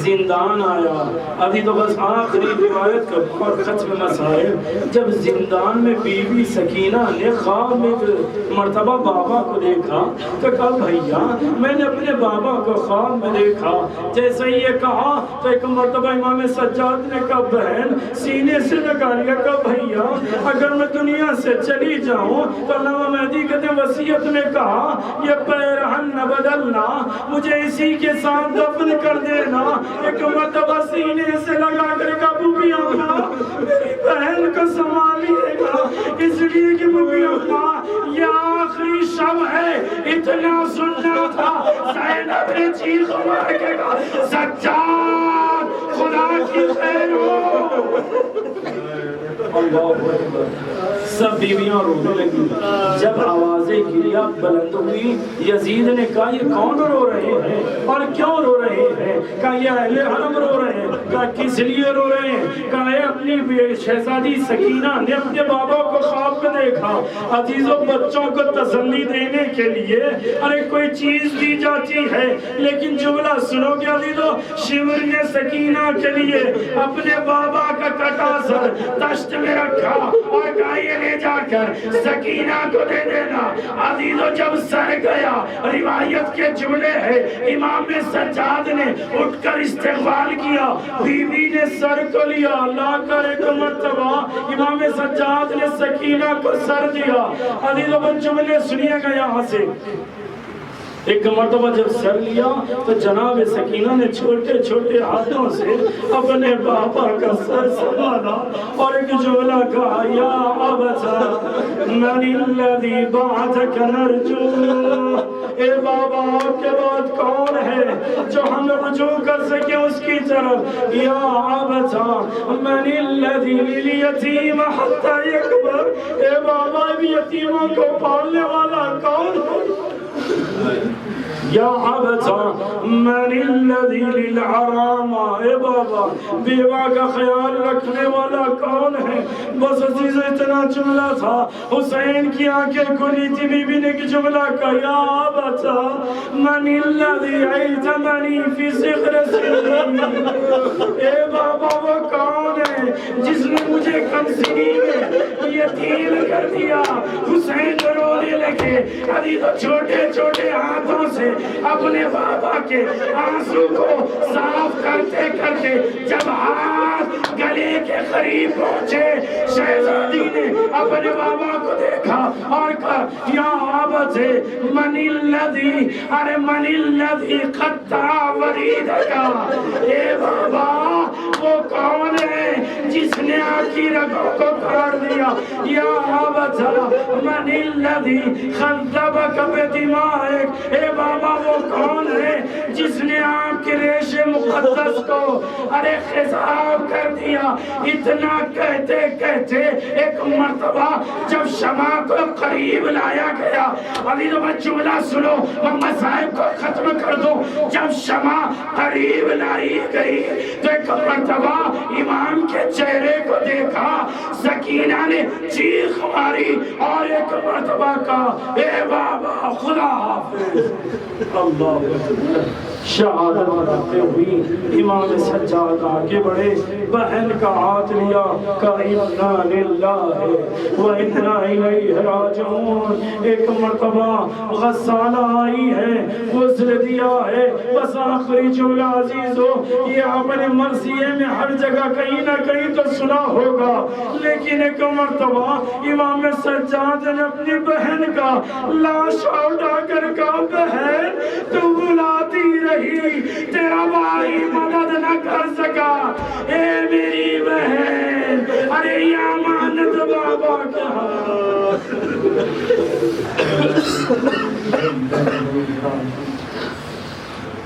زندان آیا، ابھی تو بس آخری روایت کا بہت ختم مسائل، جب زندان میں بی بی سکینہ نے خواب میں مرتبہ بابا کو دیکھا تو کہا بھیا میں نے اپنے بابا کو خواب میں دیکھا، جیسے یہ کہا تو ایک مرتبہ امام سجاد نے کہا بہن سینے سے لگا لیا، کہا بھیا اگر میں دنیا سے چلی جاؤں تو علامہ مہدی کہتے ہیں وصیت میں کہا یہ پیرہن نہ بدلنا، مجھے اسی کے ساتھ دفن کر دینا۔ ایک مرتبہ سینے سے لگا کر کابو بھی آنا میری بہن کو سنبھالیے گا، اس لیے کہ بوبی اللہ یہ آخری شب ہے، اتنا سننا تھا۔ زینب نے چیخ مار کے کہا سجاد خدا کی خیر ہو۔ اللہ اکبر، سب بیویاں رونے لگی، جب آوازیں گریا بلند ہوئی، یزید نے کہا یہ کون رو رہے ہیں اور کیوں رو رہے ہیں؟ کہا یہ اہل حرم رو رہے ہیں۔ کہا کس لیے رو رہے ہیں؟ کہا اپنی شہزادی سکینہ نے اپنے بابا کو خواب میں دیکھا، عزیزوں بچوں کو تسلی دینے کے لیے ارے کوئی چیز دی جاتی ہے، لیکن جملہ سنو گے عزیزوں، شمر نے سکینہ کے لیے اپنے بابا کا کٹا سر تشت میں رکھا اور کہا یہ لے جا کر سکینہ کو دے دینا. عزیزو جب سر گیا, روایت کے جملے ہے, امام سجاد نے اٹھ کر استقبال کیا, بیوی نے سر کو لیا, لا کر ایک مرتبہ امام سجاد نے سکینہ کو سر دیا. عزیزو وہ جملے سنیے گا یہاں سے. ایک مرتبہ جب سر لیا تو جناب سکینہ نے چھوٹے چھوٹے ہاتھوں سے اپنے بابا کا سر سنبھالا اور ایک جملہ کہا, یا ابتا من الذی بعثک نرجو, اے بابا آپ کے بعد کون ہے جو ہم رجوع کر سکیں اس کی طرف. یا ابتا من الذی للیتیم حتی یکبر, اے بابا یتیموں کو پالنے والا کون ہے. یا ابتا من الذی للعرامہ, اے بابا بیوہ کا خیال رکھنے والا کون ہے. بس عزیز اتنا جملہ تھا. حسین کی آنکھیں کھلی تھی, بی بی نے ایک جملہ کہا, یا ابتا من الذی ایتمنی فی صغر سنی, اے بابا وہ کون ہے جس نے مجھے کم سنی میں یتیم کر دیا. حسین رونے لگے. عزیز چھوٹے چھوٹے ہاتھوں سے اپنے بابا کے آنسو کو صاف کرتے کرتے جب ہاتھ گلے کے قریب پہنچے, شہزادی نے اپنے بابا کو دیکھا اور کہا, یا ابت من الذی, ارے من الذی قطع وریدکا, اے بابا وہ کون ہے جس نے آپ کی رگوں کو پھاڑ دیا. یا ابت من الذی خذبک بدمائک, اے بابا وہ کون ہے جس نے آپ کے ریش مقدس کو ارے خضاب کر دیا. اتنا کہتے کہتے ایک مرتبہ جب شمع کو قریب لایا گیا, عزیزو میں جملہ سنو, محمد صاحب کو ختم کر دو. جب شمع قریب لائی گئی تو ایک مرتبہ امام کے چہرے کو دیکھا, سکینہ نے چیخ ماری اور ایک مرتبہ کہا, اے بابا خدا حافظ. اللہ شہادت بتاتے ہوئی امام سجاد آگے بڑھے, بہن کا ہاتھ لیا, کہا انا للہ و انا الیہ راجعون. ایک مرتبہ غسالہ آئی ہے, غسل دیا ہے. بس آخری جملہ عزیزو یہ اپنے مرثیے میں ہر جگہ کہیں نہ کہیں تو سنا ہوگا, لیکن ایک مرتبہ امام سجاد نے اپنی بہن کا لاش اٹھا کر کہا, بہن تو بلاتی رہی, تیرا بھائی مدد نہ کر سکا, اے میری بہن, ارے یا امانت بابا کا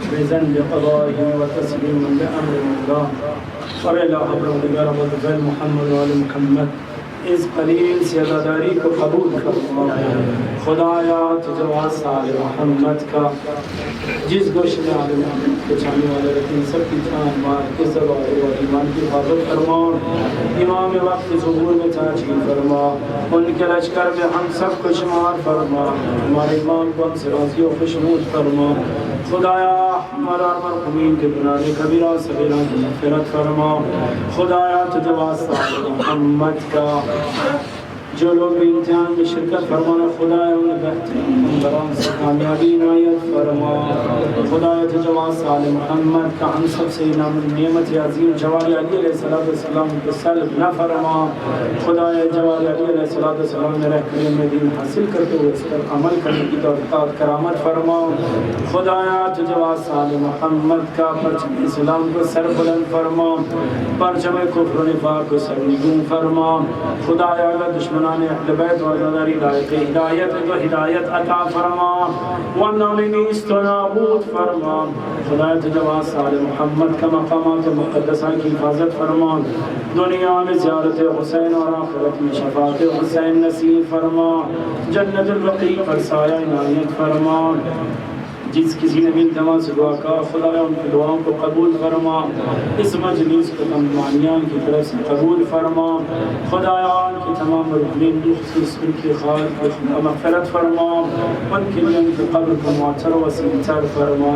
بزن بقضائه وتسليما بأمر الله ورلا حبر ودگار وذل محمد وآل محمد. اس قلیل سیاداداری کو قبول کرنا. خدایا تجھے واسطہ آل محمد کا جس گوشت میں آل محمد کے چاہنے والے رکھیں سب کی جان مال عزت و ایمان کی حفاظت فرما. امام وقت ظہور میں تاجیل فرما, ان کے لشکر میں ہم سب کو شمار فرما. ہمارے امام کو ہم سے راضی و خوشنود فرما. خدایا ہمارا مرحومین کے گناہ کبیرہ صغیرہ کی مغفرت فرما. خدایا تجھے واسطہ آل محمد کا جو لوگ بھی امتحان میں شرکت فرمانا, خدایا ان بہترین برام سے کامیابی عنایت فرما. خدایا تجھے واسطہ آل محمد کا ہم سب سے نعمت عظیم جواری علی علیہ السلام کو سلب نہ فرما. خدایا جواری علی علیہ السلام میں رہ کر میں دین حاصل کرتے ہوئے اس پر عمل کرنے کی توفیق کرامت فرما. خدایا تجھے واسطہ آل محمد کا پرچم اسلام کو سر بلند فرما, پرچم کفر و نفاق کو سر نگون فرما. خدایا اگر دشمنان اہل بیت و عزاداری لائق ہدایت تو ہدایت عطا فرما, ورنہ نیست و نابود فرما. خدایا تجھے واسطہ آل محمد کا مقامات مقدسہ کی حفاظت فرما. دنیا میں زیارت حسین اور آخرت میں شفاعت حسین نصیب فرما. جنت البقیع پر سایہ عنایت فرما. جس کسی نے بھی التماس سے دعا کا خدایا ان کی دعاؤں کو قبول فرما، اس مجلس کو تمامیان کی طرف سے قبول فرما، خدایا ان کی تمام مرحومین خصوص ان کی خال کو مغفرت فرما، ان کے لیے ان کی قبر کو معطر و وسیع فرما،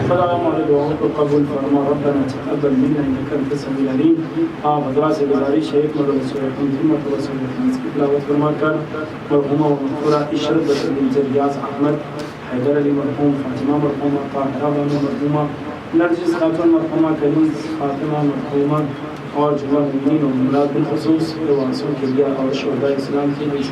خدایا ہماری دعاؤں کو قبول فرما، ربنا تقبل منا انک انت السمیع العلیم۔ آپ حضرات سے گزارش ہے ایک مرتبہ سورہ حمد و سورہ حمد کی تلاوت فرما کر مرحومہ و مغفورہ عشرت بنت ریاض احمد، حیدر علی مرحوم، فاطمہ مرحومہ، طاہرہ بانو مرحومہ، نرجس خاتون مرحومہ، کنیز فاطمہ مرحومہ اور جملہ مومنین و مومنات بالخصوص پرواسوں کے لیے اور شہداء اسلام کے لیے